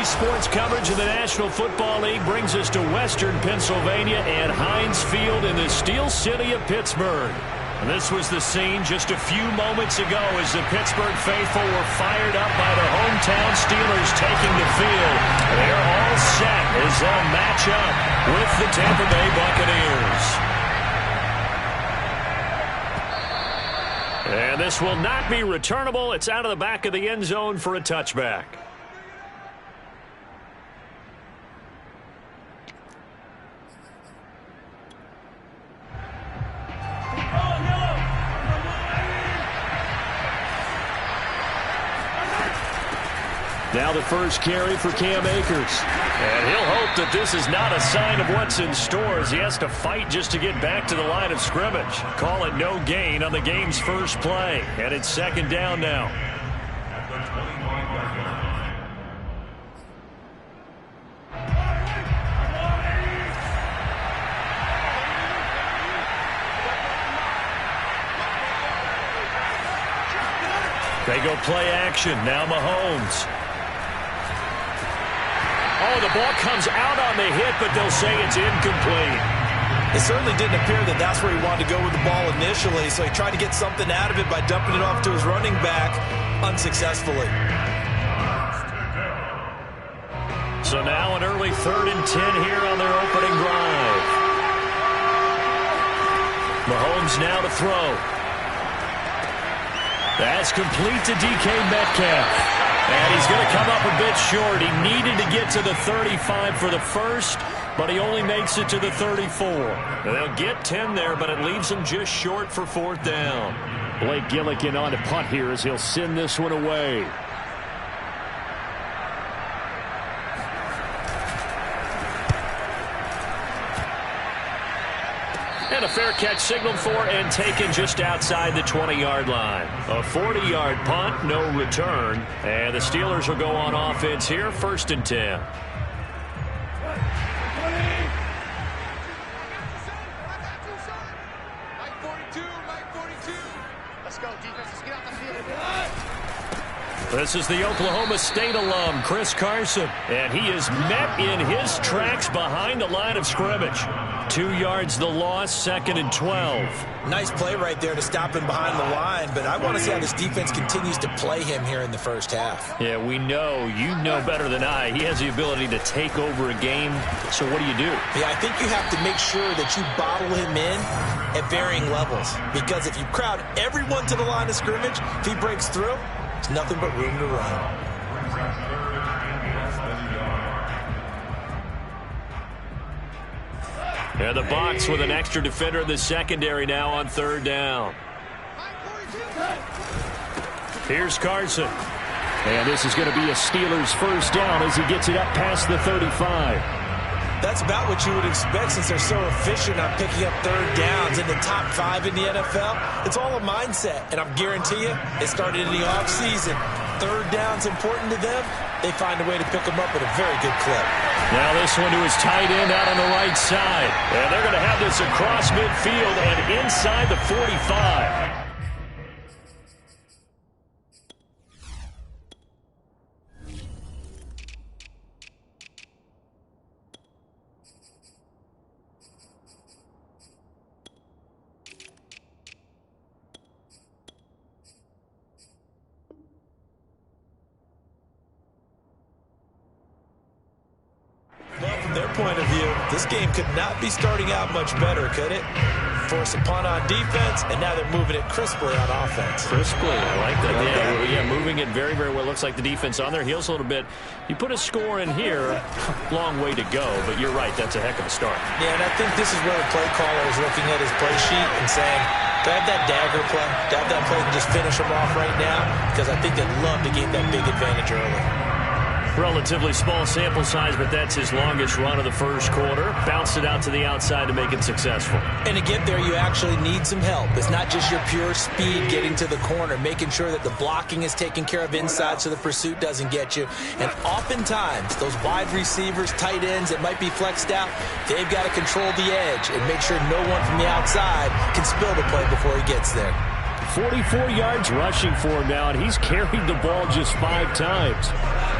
sports coverage of the National Football League brings us to Western Pennsylvania and Heinz Field in the Steel City of Pittsburgh. And this was the scene just a few moments ago as the Pittsburgh faithful were fired up by the hometown Steelers taking the field. They're all set as they'll match up with the Tampa Bay Buccaneers. And this will not be returnable. It's out of the back of the end zone for a touchback. Now the first carry for Cam Akers. And he'll hope that this is not a sign of what's in store as he has to fight just to get back to the line of scrimmage. Call it no gain on the game's first play. And it's second down now. They go play action. Now Mahomes. Oh, the ball comes out on the hit, but they'll say it's incomplete. It certainly didn't appear that that's where he wanted to go with the ball initially, so he tried to get something out of it by dumping it off to his running back unsuccessfully. So now an early 3rd and 10 here on their opening drive. Mahomes now to throw. That's complete to DK Metcalf. And he's going to come up a bit short. He needed to get to the 35 for the first, but he only makes it to the 34. And they'll get 10 there, but it leaves him just short for 4th down. Blake Gillikin on to punt here as he'll send this one away. And a fair catch signaled for and taken just outside the 20-yard line. A 40-yard punt, no return. And the Steelers will go on offense here, 1st and 10. Let's go, defense. Let's get out the field. This is the Oklahoma State alum, Chris Carson. And he is met in his tracks behind the line of scrimmage. 2 yards the loss, 2nd and 12. Nice play right there to stop him behind the line, but I want to see how this defense continues to play him here in the first half. Yeah, we know. You know better than I. He has the ability to take over a game. So what do you do? Yeah, I think you have to make sure that you bottle him in at varying levels, because if you crowd everyone to the line of scrimmage, if he breaks through, there's nothing but room to run. And the box with an extra defender in the secondary now on 3rd down. Here's Carson. And this is going to be a Steelers first down as he gets it up past the 35. That's about what you would expect since they're so efficient on picking up 3rd downs in the top 5 in the NFL. It's all a mindset, and I'm guarantee you it started in the offseason. 3rd down's important to them. They find a way to pick them up at a very good clip. Now this one to his tight end out on the right side. And they're going to have this across midfield and inside the 45. Point of view, this game could not be starting out much better, could it? Force a punt on defense, and now they're moving it crisply on offense. Crisply, I like that. Yeah, moving it very, very well. Looks like the defense on their heels a little bit. You put a score in here, long way to go, but you're right, that's a heck of a start. Yeah, and I think this is where the play caller is looking at his play sheet and saying, grab that dagger play, grab that play and just finish them off right now, because I think they'd love to gain that big advantage early. Relatively small sample size, but that's his longest run of the first quarter. Bounced it out to the outside to make it successful. And to get there, you actually need some help. It's not just your pure speed getting to the corner, making sure that the blocking is taken care of inside so the pursuit doesn't get you. And oftentimes, those wide receivers, tight ends that might be flexed out, they've got to control the edge and make sure no one from the outside can spill the play before he gets there. 44 yards rushing for him now, and he's carried the ball just 5 times.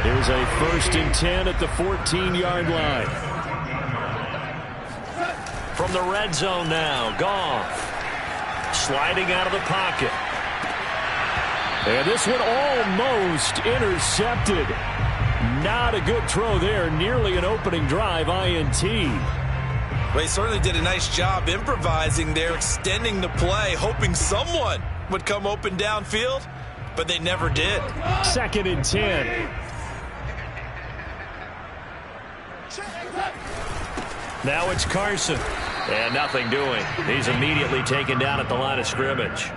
Here's a 1st and 10 at the 14-yard line. From the red zone now, Goff. Sliding out of the pocket. And this one almost intercepted. Not a good throw there. Nearly an opening drive INT. Well, he certainly did a nice job improvising there, extending the play, hoping someone would come open downfield, but they never did. 2nd and 10. Now it's Carson. And nothing doing. He's immediately taken down at the line of scrimmage.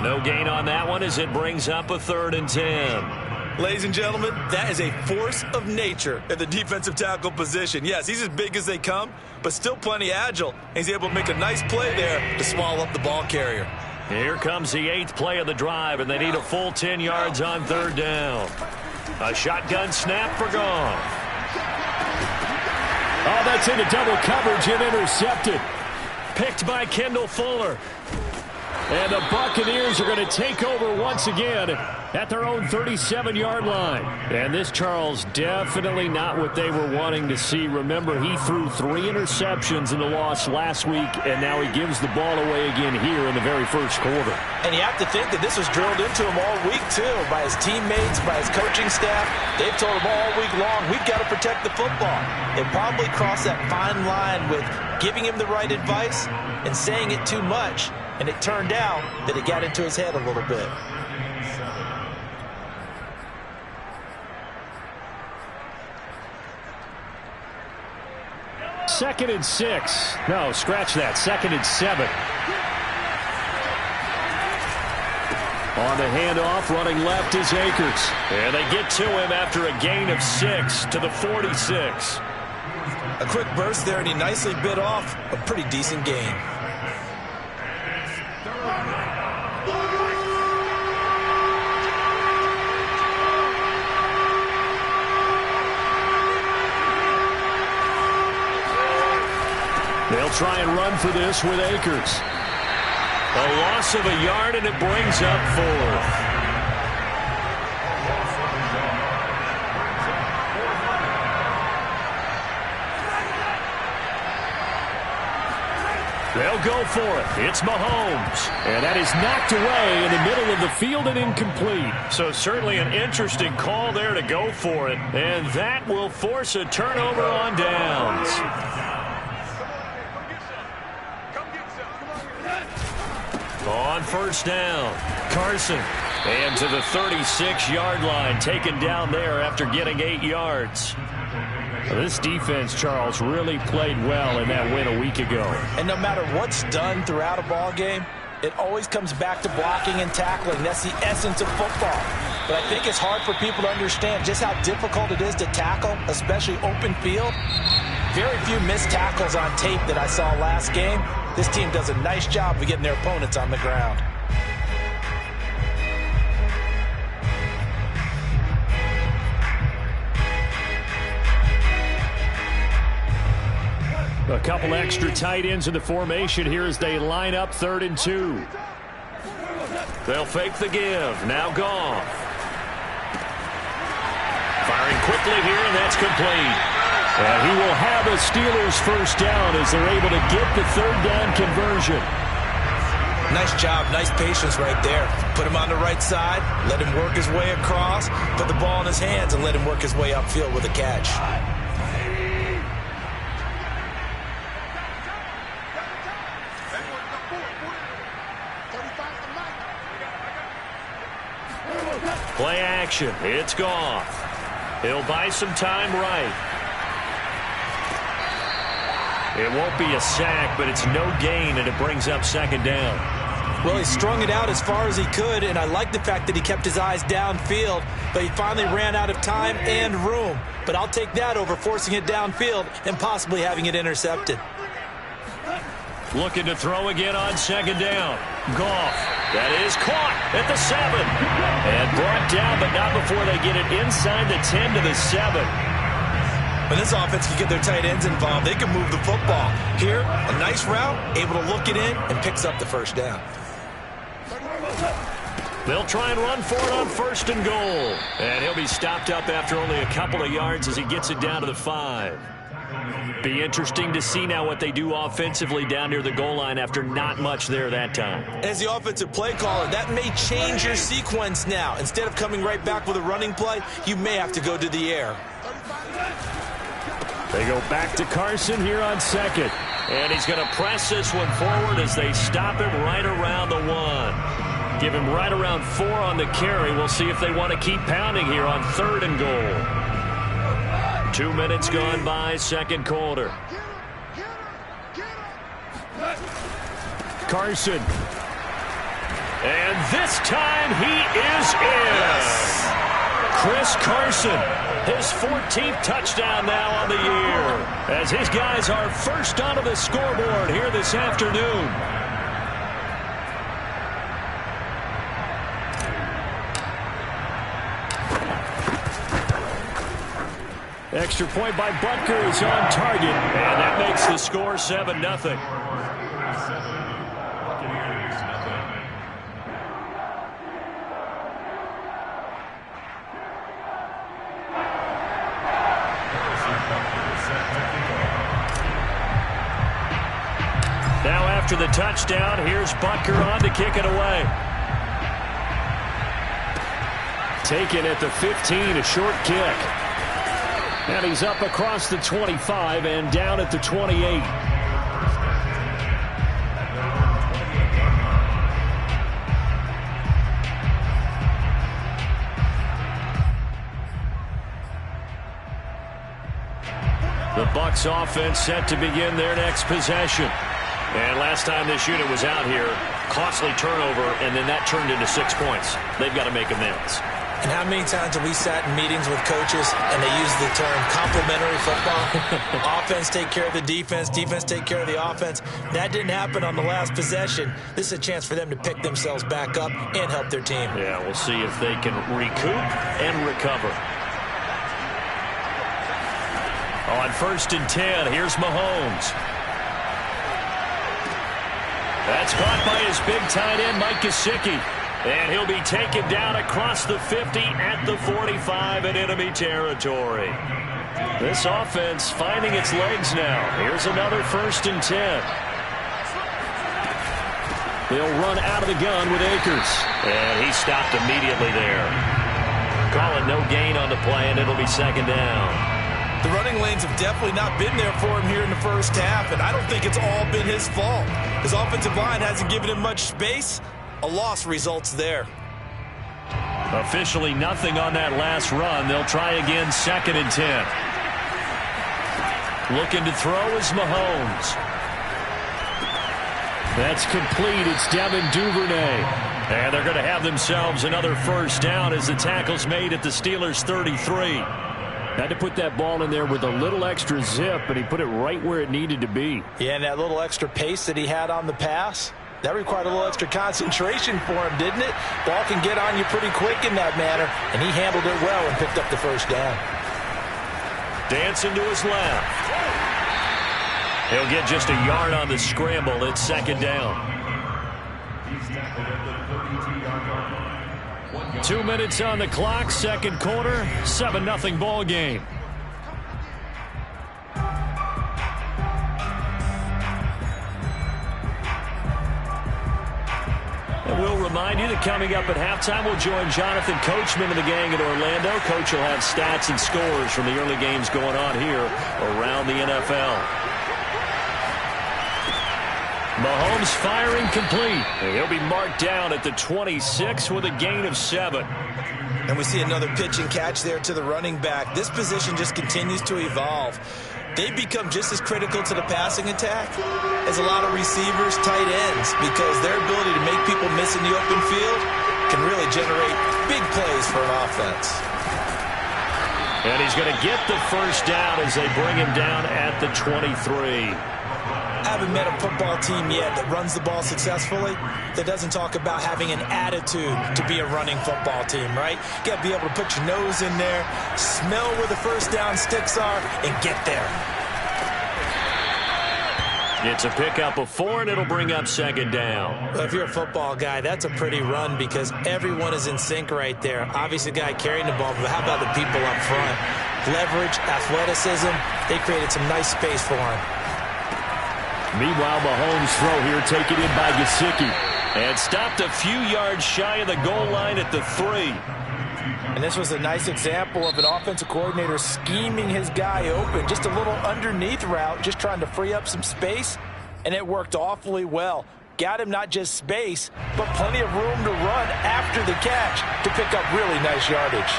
No gain on that one as it brings up a 3rd and 10. Ladies and gentlemen, that is a force of nature at the defensive tackle position. Yes, he's as big as they come, but still plenty agile. He's able to make a nice play there to swallow up the ball carrier. Here comes the 8th play of the drive, and they need a full 10 yards on 3rd down. A shotgun snap for Goff. Oh, that's into double coverage and intercepted. Picked by Kendall Fuller. And the Buccaneers are going to take over once again at their own 37-yard line. And this, Charles, definitely not what they were wanting to see. Remember, he threw 3 interceptions in the loss last week, and now he gives the ball away again here in the very first quarter. And you have to think that this was drilled into him all week, too, by his teammates, by his coaching staff. They've told him all week long, we've got to protect the football. They probably crossed that fine line with giving him the right advice and saying it too much. And it turned out that it got into his head a little bit. Second and 6. No, scratch that. 2nd and 7. On the handoff, running left is Akers. And they get to him after a gain of 6 to the 46. A quick burst there, and he nicely bit off a pretty decent gain. They'll try and run for this with Akers. A loss of a yard, and it brings up 4th. They'll go for it. It's Mahomes. And that is knocked away in the middle of the field and incomplete. So certainly an interesting call there to go for it. And that will force a turnover on downs. On 1st down, Carson. And to the 36-yard line, taken down there after getting 8 yards. This defense, Charles, really played well in that win a week ago. And no matter what's done throughout a ball game, it always comes back to blocking and tackling. That's the essence of football. But I think it's hard for people to understand just how difficult it is to tackle, especially open field. Very few missed tackles on tape that I saw last game. This team does a nice job of getting their opponents on the ground. A couple extra tight ends in the formation here as they line up 3rd and 2. They'll fake the give. Now Goff. Firing quickly here, and that's complete. And he will have a Steelers 1st down as they're able to get the 3rd down conversion. Nice job, nice patience right there. Put him on the right side, let him work his way across, put the ball in his hands, and let him work his way upfield with a catch. Play action. It's Goff. He'll buy some time right. It won't be a sack, but it's no gain, and it brings up 2nd down. Well, he strung it out as far as he could, and I like the fact that he kept his eyes downfield, but he finally ran out of time and room. But I'll take that over forcing it downfield and possibly having it intercepted. Looking to throw again on 2nd down. Goff. That is caught at the 7. And brought down, but not before they get it inside the 10 to the 7. When this offense can get their tight ends involved, they can move the football. Here, a nice route, able to look it in, and picks up the 1st down. They'll try and run for it on 1st and goal. And he'll be stopped up after only a couple of yards as he gets it down to the 5. Be interesting to see now what they do offensively down near the goal line after not much there that time. As the offensive play caller, that may change your sequence now. Instead of coming right back with a running play, you may have to go to the air. They go back to Carson here on 2nd. And he's going to press this one forward as they stop him right around the 1. Give him right around 4 on the carry. We'll see if they want to keep pounding here on 3rd and goal. 2 minutes gone by, 2nd quarter. Carson. And this time he is in. Chris Carson, his 14th touchdown now on the year, as his guys are first onto the scoreboard here this afternoon. Extra point by Butker is on target, and that makes the score 7-0. Now after the touchdown, here's Butker on to kick it away. Taken at the 15, a short kick. And he's up across the 25 and down at the 28. The Bucs offense set to begin their next possession. And last time this unit was out here, costly turnover, and then that turned into 6 points. They've got to make amends. And how many times have we sat in meetings with coaches and they use the term complementary football? Offense take care of the defense, defense take care of the offense. That didn't happen on the last possession. This is a chance for them to pick themselves back up and help their team. Yeah, we'll see if they can recoup and recover. On 1st and 10, here's Mahomes. That's caught by his big tight end, Mike Gesicki. And he'll be taken down across the 50 at the 45 in enemy territory. This offense finding its legs now. Here's another 1st and 10. They'll run out of the gun with Akers. And he stopped immediately there. Call it no gain on the play, and it'll be 2nd down. The running lanes have definitely not been there for him here in the first half, and I don't think it's all been his fault. His offensive line hasn't given him much space. A loss results there. Officially nothing on that last run. They'll try again, 2nd and 10. Looking to throw is Mahomes. That's complete. It's Devin Duvernay. And they're going to have themselves another 1st down as the tackle's made at the Steelers' 33. Had to put that ball in there with a little extra zip, but he put it right where it needed to be. Yeah, and that little extra pace that he had on the pass, that required a little extra concentration for him, didn't it? Ball can get on you pretty quick in that manner, and he handled it well and picked up the 1st down. Dancing to his left. He'll get just a yard on the scramble. It's 2nd down. 2 minutes on the clock, 2nd quarter, 7-0 ball game. And we'll remind you that coming up at halftime, we'll join Jonathan Coachman and the gang in Orlando. Coach will have stats and scores from the early games going on here around the NFL. Mahomes firing complete. He'll be marked down at the 26 with a gain of 7. And we see another pitch and catch there to the running back. This position just continues to evolve. They become just as critical to the passing attack as a lot of receivers, tight ends, because their ability to make people miss in the open field can really generate big plays for an offense. And he's going to get the 1st down as they bring him down at the 23. I haven't met a football team yet that runs the ball successfully that doesn't talk about having an attitude to be a running football team, right? You got to be able to put your nose in there, smell where the 1st down sticks are, and get there. It's a pickup of 4, and it'll bring up second down. Well, if you're a football guy, that's a pretty run because everyone is in sync right there. Obviously, the guy carrying the ball, but how about the people up front? Leverage, athleticism, they created some nice space for him. Meanwhile, Mahomes' throw here taken in by Gesicki. And stopped a few yards shy of the goal line at the 3. And this was a nice example of an offensive coordinator scheming his guy open. Just a little underneath route, just trying to free up some space, and it worked awfully well. Got him not just space, but plenty of room to run after the catch to pick up really nice yardage.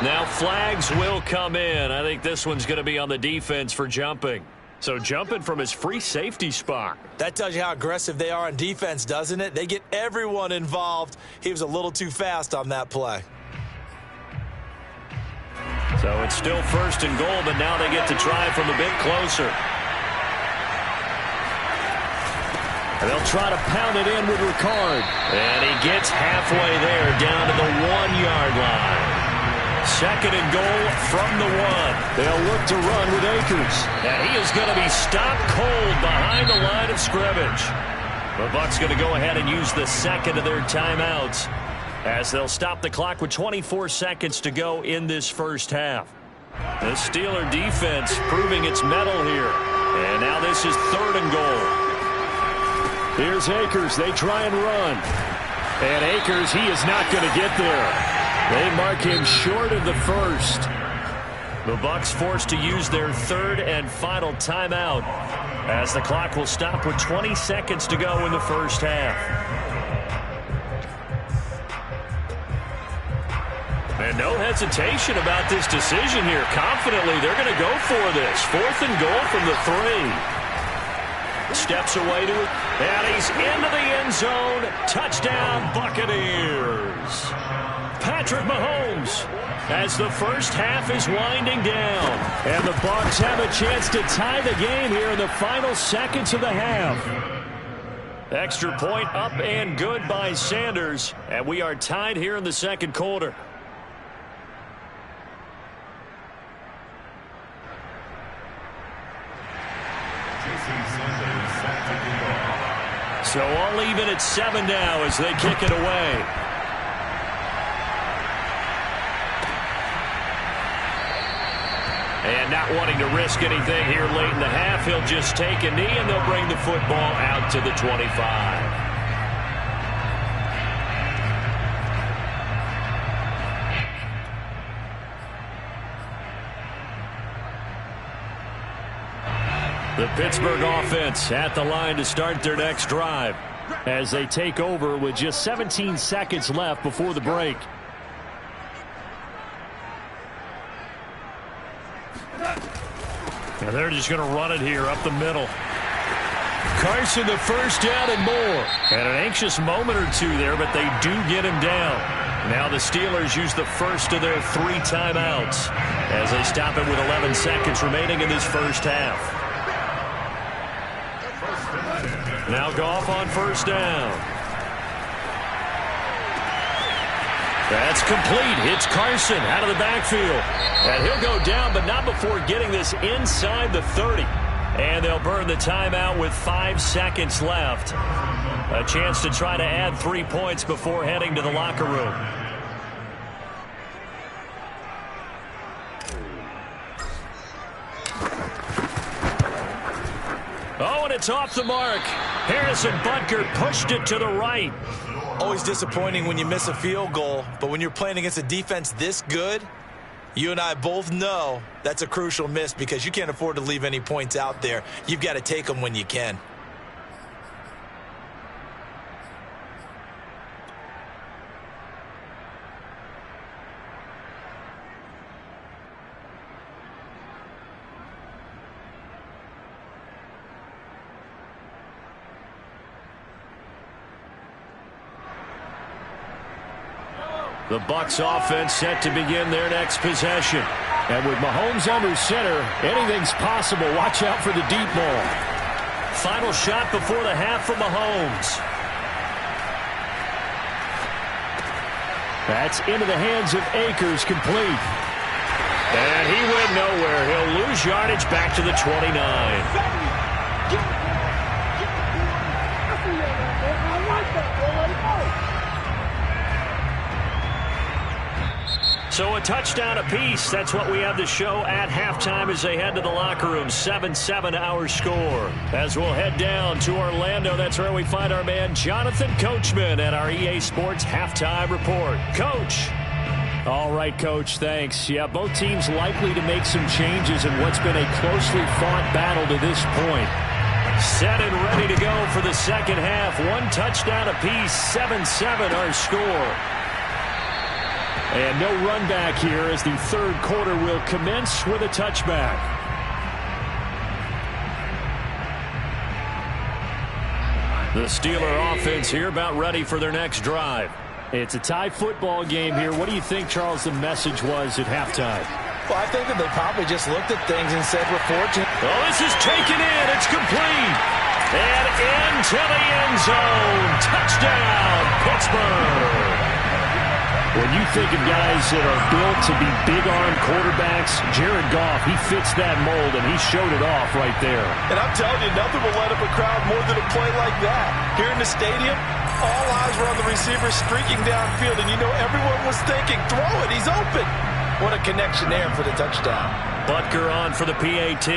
Now flags will come in. I think this one's going to be on the defense for jumping. So jumping from his free safety spot. That tells you how aggressive they are on defense, doesn't it? They get everyone involved. He was a little too fast on that play. So it's still 1st and goal, but now they get to try from a bit closer. And they'll try to pound it in with Ricard. And he gets halfway there, down to the 1-yard line. 2nd and goal from the 1. They'll look to run with Akers. And he is going to be stopped cold behind the line of scrimmage. The Bucs going to go ahead and use the 2nd of their timeouts as they'll stop the clock with 24 seconds to go in this first half. The Steeler defense proving its mettle here. And now this is 3rd and goal. Here's Akers. They try and run. And Akers, he is not going to get there. They mark him short of the 1st. The Bucs forced to use their 3rd and final timeout as the clock will stop with 20 seconds to go in the first half. And no hesitation about this decision here. Confidently, they're going to go for this. 4th and goal from the 3. Steps away to it, and he's into the end zone. Touchdown, Buccaneers. Patrick Mahomes as the first half is winding down. And the Bucs have a chance to tie the game here in the final seconds of the half. Extra point up and good by Sanders. And we are tied here in the 2nd quarter. So all even at 7 now as they kick it away. And not wanting to risk anything here late in the half, he'll just take a knee and they'll bring the football out to the 25. The Pittsburgh offense at the line to start their next drive as they take over with just 17 seconds left before the break. And they're just going to run it here up the middle. Carson, the first down and more. And an anxious moment or two there, but they do get him down. Now the Steelers use the first of their 3 timeouts as they stop it with 11 seconds remaining in this first half. Now Goff on 1st down. That's complete. Hits Carson out of the backfield. And he'll go down, but not before getting this inside the 30. And they'll burn the timeout with 5 seconds left. A chance to try to add 3 points before heading to the locker room. Oh, and it's off the mark. Harrison Butker pushed it to the right. Always disappointing when you miss a field goal, but when you're playing against a defense this good, you and I both know that's a crucial miss because you can't afford to leave any points out there. You've got to take them when you can. The Bucs offense set to begin their next possession. And with Mahomes under center, anything's possible. Watch out for the deep ball. Final shot before the half from Mahomes. That's into the hands of Akers, complete. And he went nowhere. He'll lose yardage back to the 29. So a touchdown apiece. That's what we have to show at halftime as they head to the locker room. 7-7 our score. As we'll head down to Orlando, that's where we find our man Jonathan Coachman at our EA Sports Halftime Report. Coach. All right, Coach, thanks. Yeah, both teams likely to make some changes in what's been a closely fought battle to this point. Set and ready to go for the second half. One touchdown apiece, 7-7 our score. And no run back here as the third quarter will commence with a touchback. The Steeler offense here about ready for their next drive. It's a tie football game here. What do you think, Charles, the message was at halftime? Well, I think that they probably just looked at things and said, we're fortunate. Oh, this is taken in. It's complete. And into the end zone. Touchdown, Pittsburgh. When you think of guys that are built to be big-arm quarterbacks, Jared Goff, he fits that mold, and he showed it off right there. And I'm telling you, nothing will light up a crowd more than a play like that. Here in the stadium, all eyes were on the receiver streaking downfield, and you know everyone was thinking, throw it, he's open. What a connection there for the touchdown. Butker on for the PAT.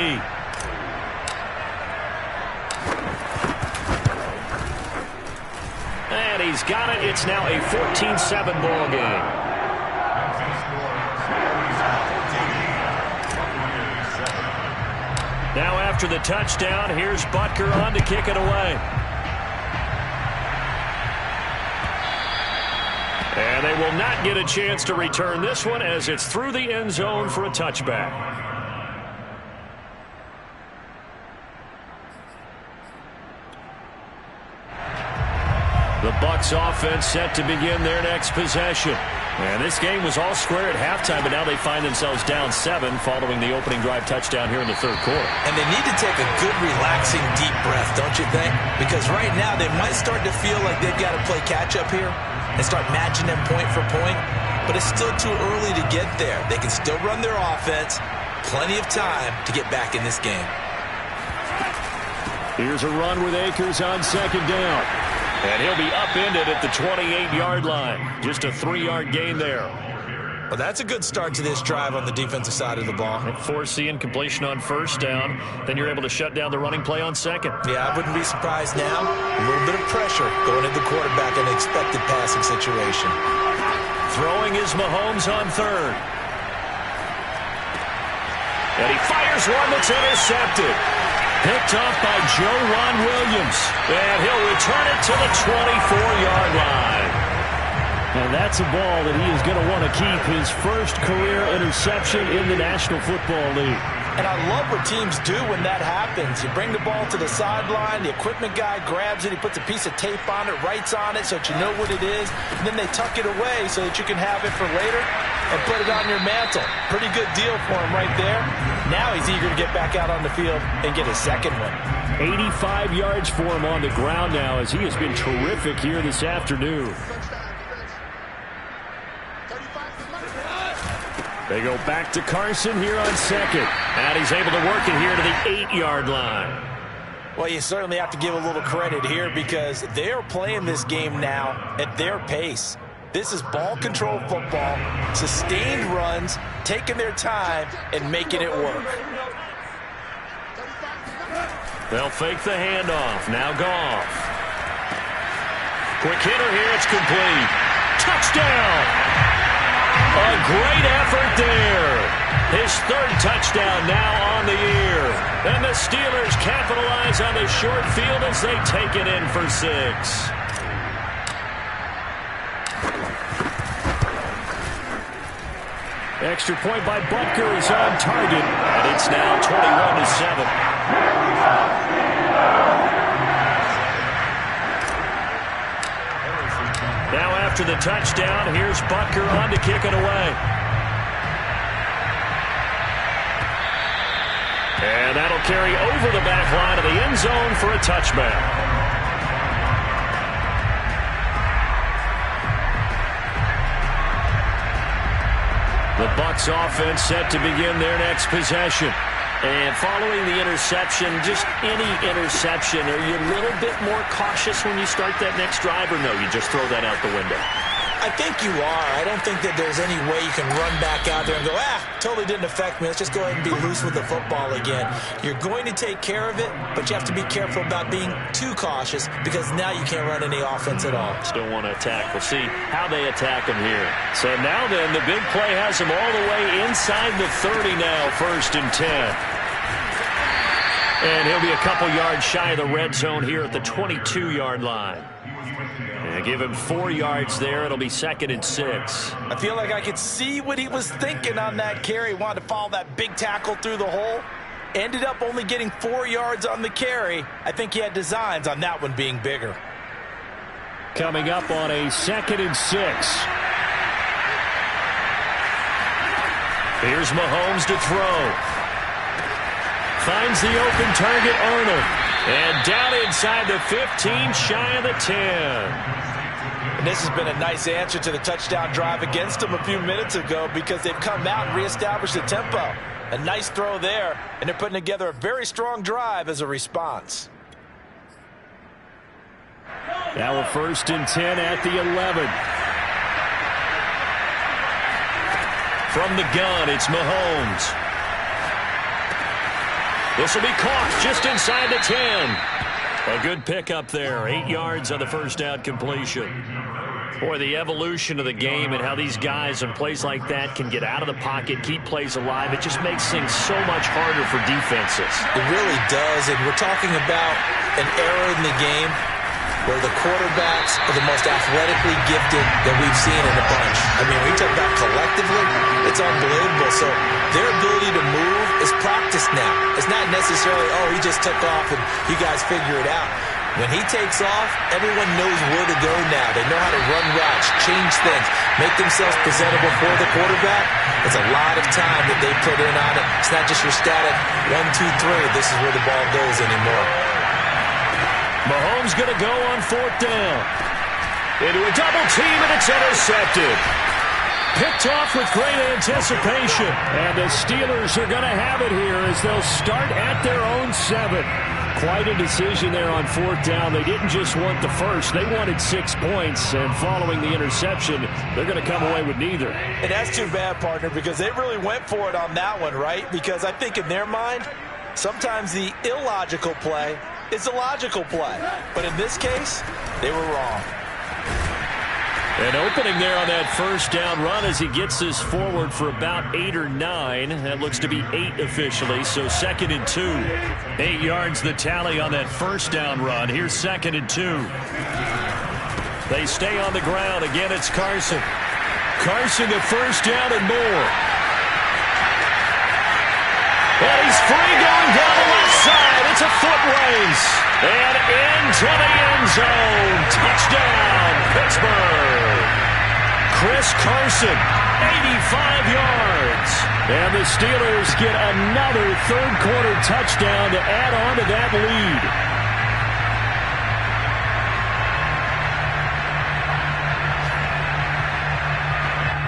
And he's got it. It's now a 14-7 ball game. Now after the touchdown, here's Butker on to kick it away. And they will not get a chance to return this one as it's through the end zone for a touchback. The Bucs offense set to begin their next possession. And this game was all square at halftime, but now they find themselves down 7 following the opening drive touchdown here in the third quarter. And they need to take a good, relaxing, deep breath, don't you think? Because right now they might start to feel like they've got to play catch-up here and start matching them point for point. But it's still too early to get there. They can still run their offense. Plenty of time to get back in this game. Here's a run with Akers on second down. And he'll be upended at the 28-yard line. Just a 3-yard gain there. Well, that's a good start to this drive on the defensive side of the ball. Force the incompletion on first down. Then you're able to shut down the running play on second. Yeah, I wouldn't be surprised now. A little bit of pressure going at the quarterback in an expected passing situation. Throwing is Mahomes on third. And he fires one that's intercepted. Picked off by Joejuan Williams. And he'll return it to the 24-yard line. And that's a ball that he is going to want to keep, his first career interception in the National Football League. And I love what teams do when that happens. You bring the ball to the sideline, the equipment guy grabs it, he puts a piece of tape on it, writes on it so that you know what it is, and then they tuck it away so that you can have it for later and put it on your mantle. Pretty good deal for him right there. Now he's eager to get back out on the field and get his second one. 85 yards for him on the ground now as he has been terrific here this afternoon. They go back to Carson here on second. And he's able to work it here to the 8-yard line. Well, you certainly have to give a little credit here because they're playing this game now at their pace. This is ball control football, sustained runs, taking their time, and making it work. They'll fake the handoff. Now Goff. Quick hitter here. It's complete. Touchdown! A great effort there. His third touchdown now on the year. And the Steelers capitalize on the short field as they take it in for 6. Extra point by Butker is on target. And it's now 21-7. Now after the touchdown, here's Butker on to kick it away. And that'll carry over the back line of the end zone for a touchback. The Bucs offense set to begin their next possession. And following the interception, just any interception, are you a little bit more cautious when you start that next drive, or no, you just throw that out the window? I think you are. I don't think that there's any way you can run back out there and go, totally didn't affect me. Let's just go ahead and be loose with the football again. You're going to take care of it, but you have to be careful about being too cautious because now you can't run any offense at all. Still want to attack. We'll see how they attack them here. So now then, the big play has them all the way inside the 30 now, 1st and 10. And he'll be a couple yards shy of the red zone here at the 22-yard line. And give him 4 yards there. It'll be 2nd and 6. I feel like I could see what he was thinking on that carry. He wanted to follow that big tackle through the hole. Ended up only getting 4 yards on the carry. I think he had designs on that one being bigger. Coming up on a 2nd and 6. Here's Mahomes to throw. Finds the open target, Arnold. And down inside the 15, shy of the 10. And this has been a nice answer to the touchdown drive against them a few minutes ago because they've come out and reestablished the tempo. A nice throw there, and they're putting together a very strong drive as a response. Now a 1st and 10 at the 11. From the gun, it's Mahomes. This will be caught just inside the 10. A good pickup there. 8 yards on the first down completion. Boy, the evolution of the game and how these guys in plays like that can get out of the pocket, keep plays alive, it just makes things so much harder for defenses. It really does, and we're talking about an era in the game where the quarterbacks are the most athletically gifted that we've seen in a bunch. I mean, when you talk about collectively, it's unbelievable. So their ability to move is practiced now. It's not necessarily, he just took off and you guys figure it out. When he takes off, everyone knows where to go now. They know how to run routes, change things, make themselves presentable for the quarterback. It's a lot of time that they put in on it. It's not just your static 1, 2, 3. This is where the ball goes anymore. Mahomes going to go on 4th down. Into a double team, and it's intercepted. Picked off with great anticipation. And the Steelers are going to have it here as they'll start at their own 7. Quite a decision there on 4th down. They didn't just want the first. They wanted 6 points. And following the interception, they're going to come away with neither. And that's too bad, partner, because they really went for it on that one, right? Because I think in their mind, sometimes the illogical play is a logical play. But in this case, they were wrong. An opening there on that first down run as he gets this forward for about 8 or 9. That looks to be 8 officially, so 2nd and 2. 8 yards the tally on that first down run. Here's 2nd and 2. They stay on the ground. Again, it's Carson. Carson the first down and more. And he's free going down the left side. It's a foot race. And into the end zone. Touchdown, Pittsburgh. Chris Carson, 85 yards. And the Steelers get another third-quarter touchdown to add on to that lead.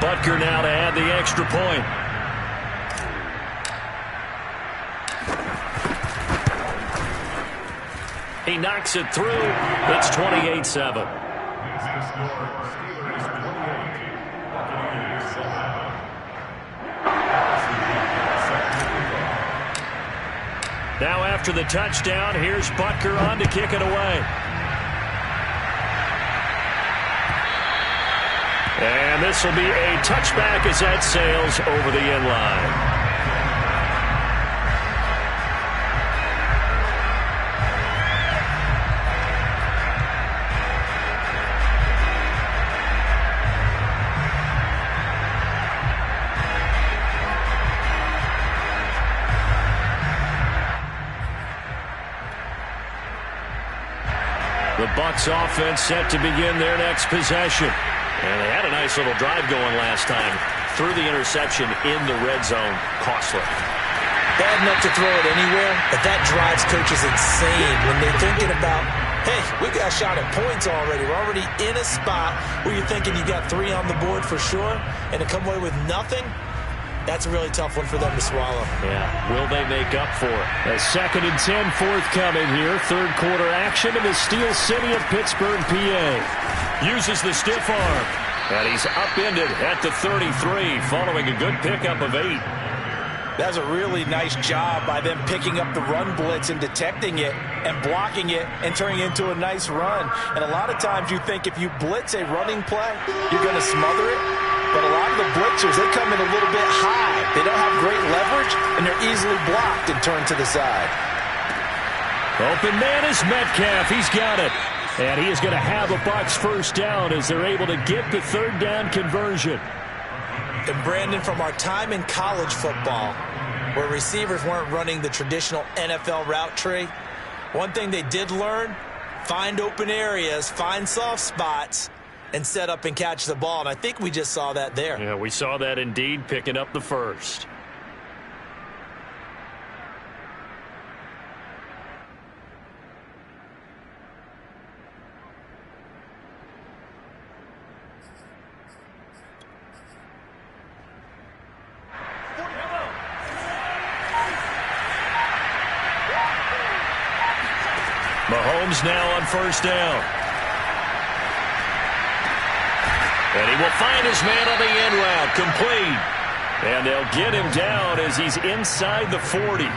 Butker now to add the extra point. He knocks it through. It's 28-7. Now after the touchdown, here's Butker on to kick it away. And this will be a touchback as that sails over the end line. The Bucs offense set to begin their next possession. And they had a nice little drive going last time. Threw the interception in the red zone. Costly. Bad enough to throw it anywhere, but that drives coaches insane when they're thinking about, hey, we got a shot at points already. We're already in a spot where you're thinking you got 3 on the board for sure, and to come away with nothing, That's a really tough one for them to swallow. Yeah, will they make up for it? A 2nd and 10 forthcoming here. Third quarter action in the Steel City of Pittsburgh, PA. Uses the stiff arm. And he's upended at the 33 following a good pickup of 8. That's a really nice job by them picking up the run blitz and detecting it and blocking it and turning it into a nice run. And a lot of times you think if you blitz a running play, you're going to smother it. But a lot of the blitzers, they come in a little bit high. They don't have great leverage, and they're easily blocked and turned to the side. Open man is Metcalf. He's got it. And he is going to have a Bucs first down as they're able to get the third down conversion. And Brandon, from our time in college football, where receivers weren't running the traditional NFL route tree, one thing they did learn, find open areas, find soft spots, and set up and catch the ball. And I think we just saw that there. Yeah, we saw that indeed, picking up the first. Mahomes now on first down. And he will find his man on the end route, complete. And they'll get him down as he's inside the 40.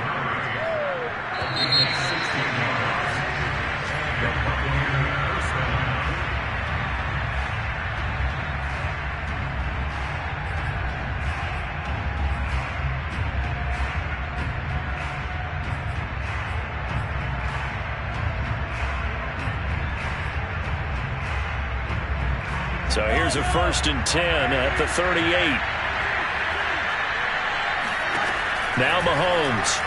So here's a 1st and 10 at the 38. Now Mahomes.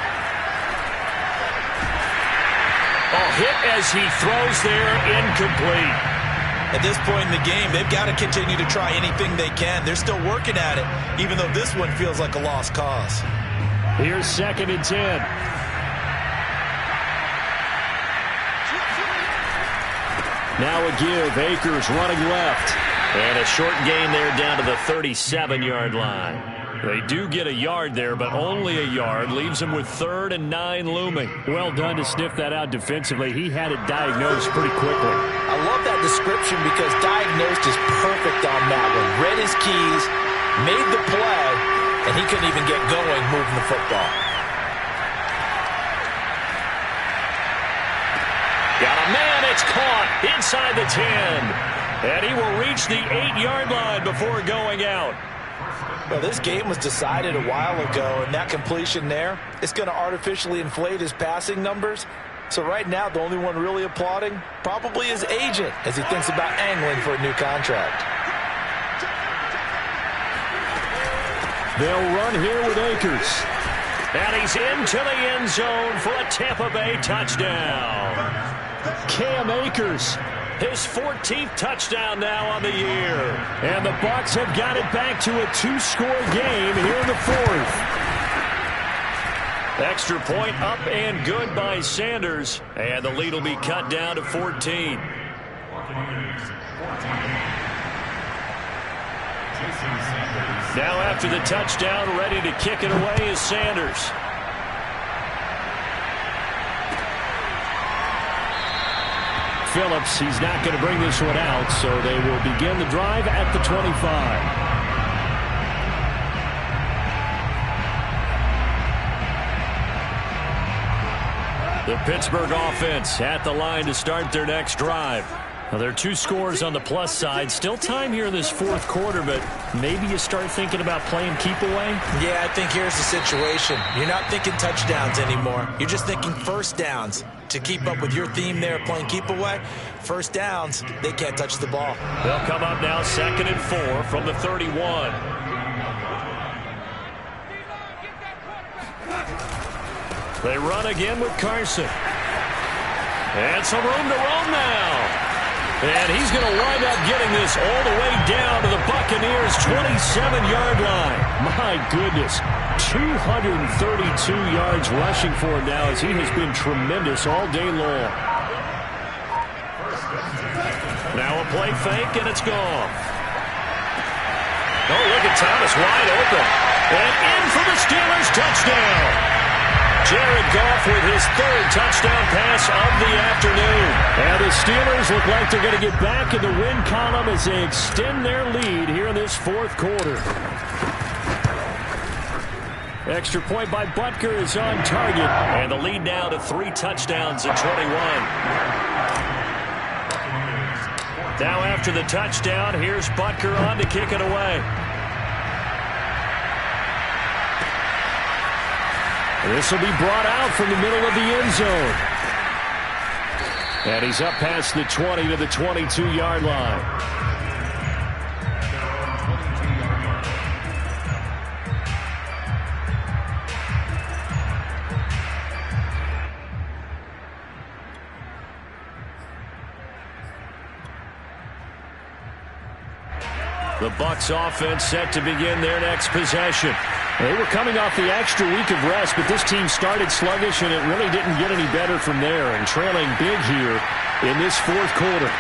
Hit as he throws there, incomplete. At this point in the game, they've got to continue to try anything they can. They're still working at it, even though this one feels like a lost cause. Here's 2nd and 10. Now a give. Akers running left. And a short gain there down to the 37-yard line. They do get a yard there, but only a yard. Leaves them with 3rd and 9 looming. Well done to sniff that out defensively. He had it diagnosed pretty quickly. I love that description because diagnosed is perfect on that one. Read his keys, made the play, and he couldn't even get going moving the football. Got a man. It's caught inside the 10. And he will reach the 8-yard line before going out. Well, this game was decided a while ago, and that completion there, it's going to artificially inflate his passing numbers. So right now, the only one really applauding probably his agent as he thinks about angling for a new contract. They'll run here with Akers. And he's into the end zone for a Tampa Bay touchdown. Cam Akers. His 14th touchdown now on the year. And the Bucs have got it back to a 2-score game here in the 4th. Extra point up and good by Sanders. And the lead will be cut down to 14. Now after the touchdown, ready to kick it away is Sanders. Phillips, he's not going to bring this one out, so they will begin the drive at the 25. The Pittsburgh offense at the line to start their next drive. Now, there are 2 scores on the plus side. Still time here in this 4th quarter, but maybe you start thinking about playing keep away? Yeah, I think here's the situation. You're not thinking touchdowns anymore. You're just thinking first downs. To keep up with your theme there, playing keep away, first downs, they can't touch the ball. They'll come up now 2nd and 4 from the 31. They run again with Carson. And some room to roam now. And he's going to wind up getting this all the way down to the Buccaneers' 27-yard line. My goodness, 232 yards rushing for him now as he has been tremendous all day long. Now a play fake, and it's gone. Oh, look at Thomas wide open. And in for the Steelers touchdown. Jared Goff with his third touchdown pass of the afternoon. And the Steelers look like they're going to get back in the win column as they extend their lead here in this fourth quarter. Extra point by Butker is on target. And the lead now to 3 touchdowns at 21. Now after the touchdown, here's Butker on to kick it away. This will be brought out from the middle of the end zone. And he's up past the 20 to the 22-yard line. The Bucs offense set to begin their next possession. They were coming off the extra week of rest, but this team started sluggish, and it really didn't get any better from there, and trailing big here in this fourth quarter.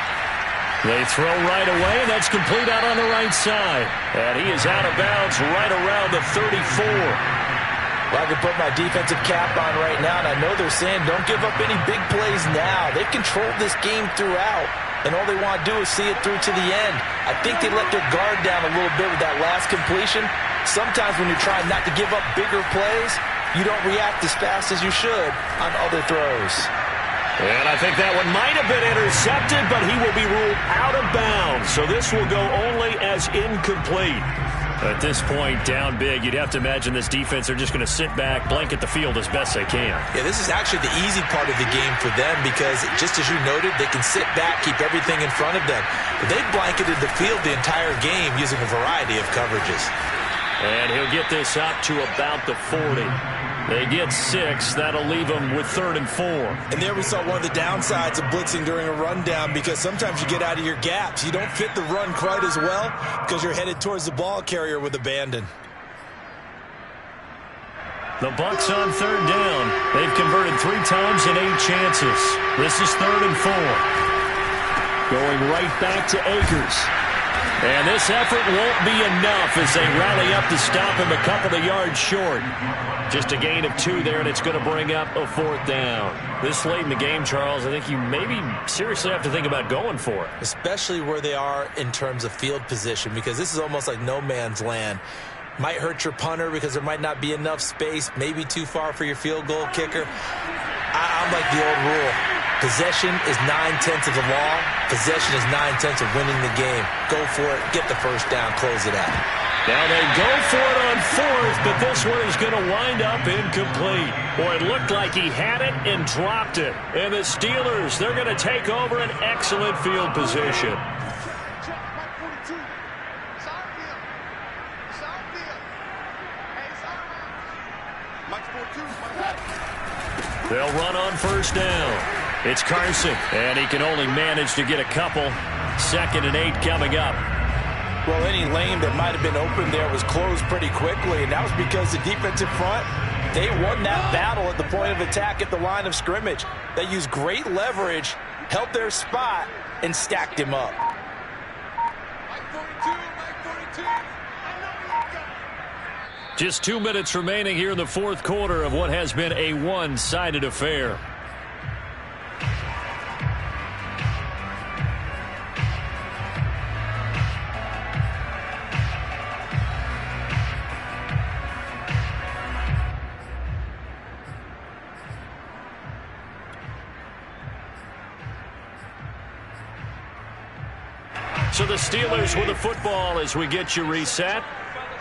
They throw right away, and that's complete out on the right side. And he is out of bounds right around the 34. Well, I can put my defensive cap on right now, and I know they're saying don't give up any big plays now. They've controlled this game throughout, and all they want to do is see it through to the end. I think they let their guard down a little bit with that last completion. Sometimes when you're trying not to give up bigger plays, you don't react as fast as you should on other throws. And I think that one might have been intercepted, but he will be ruled out of bounds. So this will go only as incomplete. At this point, down big, you'd have to imagine this defense are just going to sit back, blanket the field as best they can. Yeah, this is actually the easy part of the game for them because, just as you noted, they can sit back, keep everything in front of them. But they've blanketed the field the entire game using a variety of coverages. And he'll get this up to about the 40. They get 6. That'll leave them with 3rd and 4. And there we saw one of the downsides of blitzing during a rundown because sometimes you get out of your gaps. You don't fit the run quite as well because you're headed towards the ball carrier with abandon. The Bucs on 3rd down. They've converted 3 times in 8 chances. This is 3rd and 4. Going right back to Akers. And this effort won't be enough as they rally up to stop him a couple of yards short. Just a gain of 2 there, and it's going to bring up a 4th down. This late in the game, Charles, I think you maybe seriously have to think about going for it. Especially where they are in terms of field position, because this is almost like no man's land. Might hurt your punter because there might not be enough space, maybe too far for your field goal kicker. I'm like the old rule. Possession is 9/10 of the law. Possession is 9/10 of winning the game. Go for it. Get the first down. Close it out. Now they go for it on 4th, but this one is going to wind up incomplete. Boy, it looked like he had it and dropped it. And the Steelers, they're going to take over an excellent field position. They'll run on 1st down. It's Carson, and he can only manage to get a couple. 2nd and 8 coming up. Well, any lane that might have been open there was closed pretty quickly, and that was because the defensive front, they won that battle at the point of attack at the line of scrimmage. They used great leverage, held their spot, and stacked him up. Just 2 minutes remaining here in the fourth quarter of what has been a one-sided affair. So the Steelers with the football as we get you reset.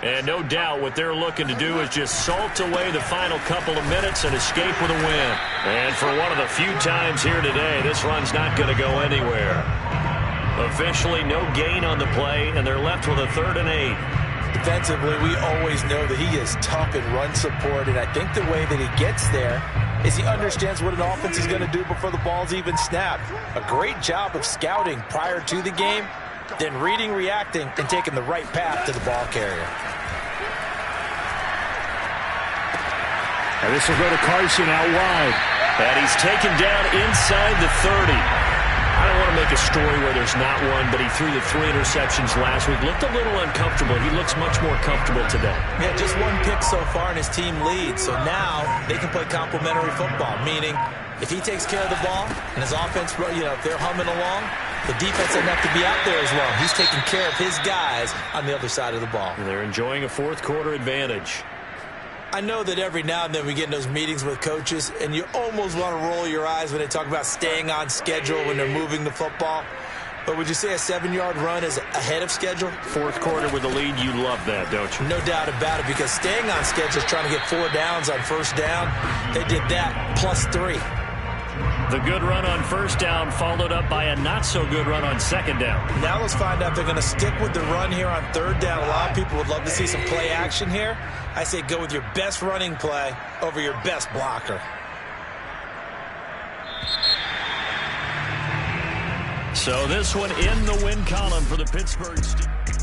And no doubt what they're looking to do is just salt away the final couple of minutes and escape with a win. And for one of the few times here today, this run's not going to go anywhere. Officially no gain on the play, and they're left with a 3rd and 8. Defensively, we always know that he is tough in run support, and I think the way that he gets there is he understands what an offense is going to do before the ball's even snapped. A great job of scouting prior to the game, then reading, reacting, and taking the right path to the ball carrier. And this will go to Carson out wide. And he's taken down inside the 30. I don't want want to make a story where there's not one, but he threw the 3 interceptions last week. Looked a little uncomfortable. He looks much more comfortable today. Yeah, just 1 pick so far and his team leads. So now they can play complementary football, meaning if he takes care of the ball and his offense, if they're humming along, the defense doesn't have to be out there as long. He's taking care of his guys on the other side of the ball. And they're enjoying a fourth-quarter advantage. I know that every now and then we get in those meetings with coaches, and you almost want to roll your eyes when they talk about staying on schedule when they're moving the football. But would you say a 7-yard run is ahead of schedule? Fourth quarter with the lead, you love that, don't you? No doubt about it, because staying on schedule is trying to get 4 downs on first down. They did that plus 3. The good run on first down followed up by a not-so-good run on second down. Now let's find out if they're going to stick with the run here on third down. A lot of people would love to see some play action here. I say go with your best running play over your best blocker. So this one in the win column for the Pittsburgh Steelers.